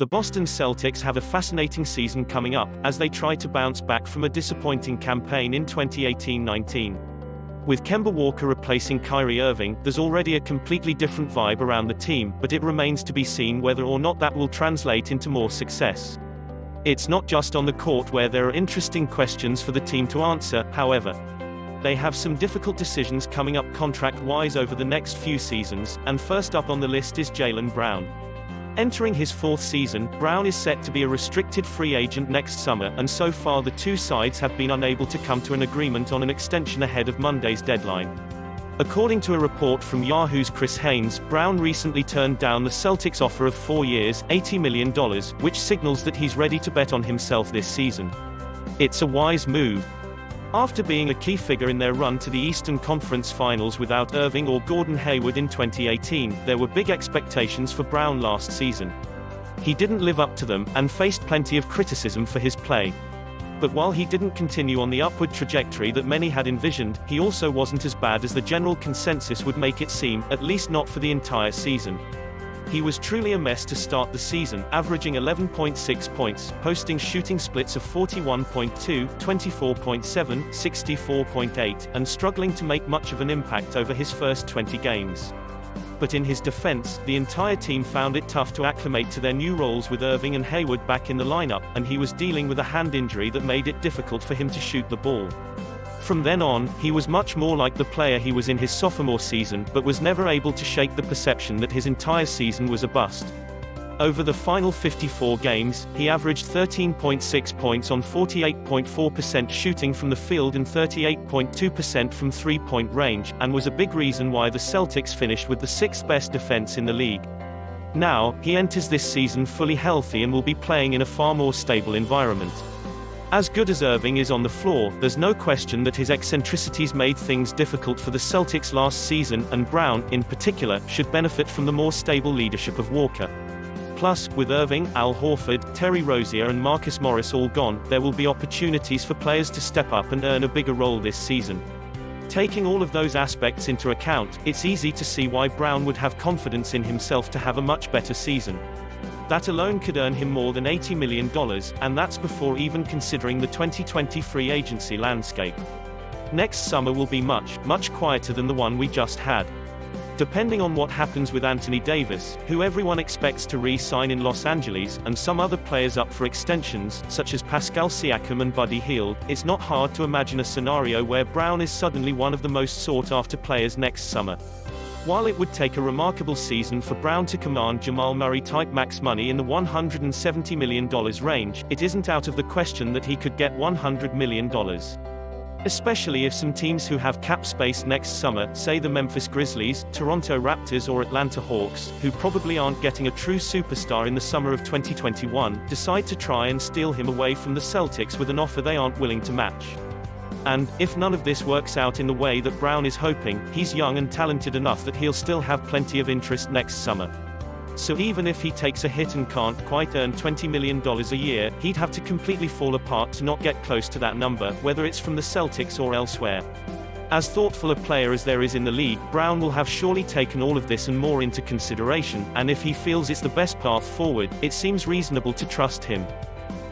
The Boston Celtics have a fascinating season coming up, as they try to bounce back from a disappointing campaign in 2018-19. With Kemba Walker replacing Kyrie Irving, there's already a completely different vibe around the team, but it remains to be seen whether or not that will translate into more success. It's not just on the court where there are interesting questions for the team to answer, however. They have some difficult decisions coming up contract-wise over the next few seasons, and first up on the list is Jaylen Brown. Entering his fourth season, Brown is set to be a restricted free agent next summer, and so far the two sides have been unable to come to an agreement on an extension ahead of Monday's deadline. According to a report from Yahoo's Chris Haynes, Brown recently turned down the Celtics' offer of 4 years, $80 million, which signals that he's ready to bet on himself this season. It's a wise move. After being a key figure in their run to the Eastern Conference Finals without Irving or Gordon Hayward in 2018, there were big expectations for Brown last season. He didn't live up to them, and faced plenty of criticism for his play. But while he didn't continue on the upward trajectory that many had envisioned, he also wasn't as bad as the general consensus would make it seem, at least not for the entire season. He was truly a mess to start the season, averaging 11.6 points, posting shooting splits of 41.2, 24.7, 64.8, and struggling to make much of an impact over his first 20 games. But in his defense, the entire team found it tough to acclimate to their new roles with Irving and Hayward back in the lineup, and he was dealing with a hand injury that made it difficult for him to shoot the ball. From then on, he was much more like the player he was in his sophomore season, but was never able to shake the perception that his entire season was a bust. Over the final 54 games, he averaged 13.6 points on 48.4% shooting from the field and 38.2% from three-point range, and was a big reason why the Celtics finished with the sixth best defense in the league. Now, he enters this season fully healthy and will be playing in a far more stable environment. As good as Irving is on the floor, there's no question that his eccentricities made things difficult for the Celtics last season, and Brown, in particular, should benefit from the more stable leadership of Walker. Plus, with Irving, Al Horford, Terry Rozier and Marcus Morris all gone, there will be opportunities for players to step up and earn a bigger role this season. Taking all of those aspects into account, it's easy to see why Brown would have confidence in himself to have a much better season. That alone could earn him more than $80 million, and that's before even considering the 2020 free agency landscape. Next summer will be much quieter than the one we just had. Depending on what happens with Anthony Davis, who everyone expects to re-sign in Los Angeles, and some other players up for extensions, such as Pascal Siakam and Buddy Hield, it's not hard to imagine a scenario where Brown is suddenly one of the most sought-after players next summer. While it would take a remarkable season for Brown to command Jamal Murray-type max money in the $170 million range, it isn't out of the question that he could get $100 million. Especially if some teams who have cap space next summer, say the Memphis Grizzlies, Toronto Raptors or Atlanta Hawks, who probably aren't getting a true superstar in the summer of 2021, decide to try and steal him away from the Celtics with an offer they aren't willing to match. And, if none of this works out in the way that Brown is hoping, he's young and talented enough that he'll still have plenty of interest next summer. So even if he takes a hit and can't quite earn $20 million a year, he'd have to completely fall apart to not get close to that number, whether it's from the Celtics or elsewhere. As thoughtful a player as there is in the league, Brown will have surely taken all of this and more into consideration, and if he feels it's the best path forward, it seems reasonable to trust him.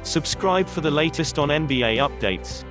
Subscribe for the latest on NBA updates.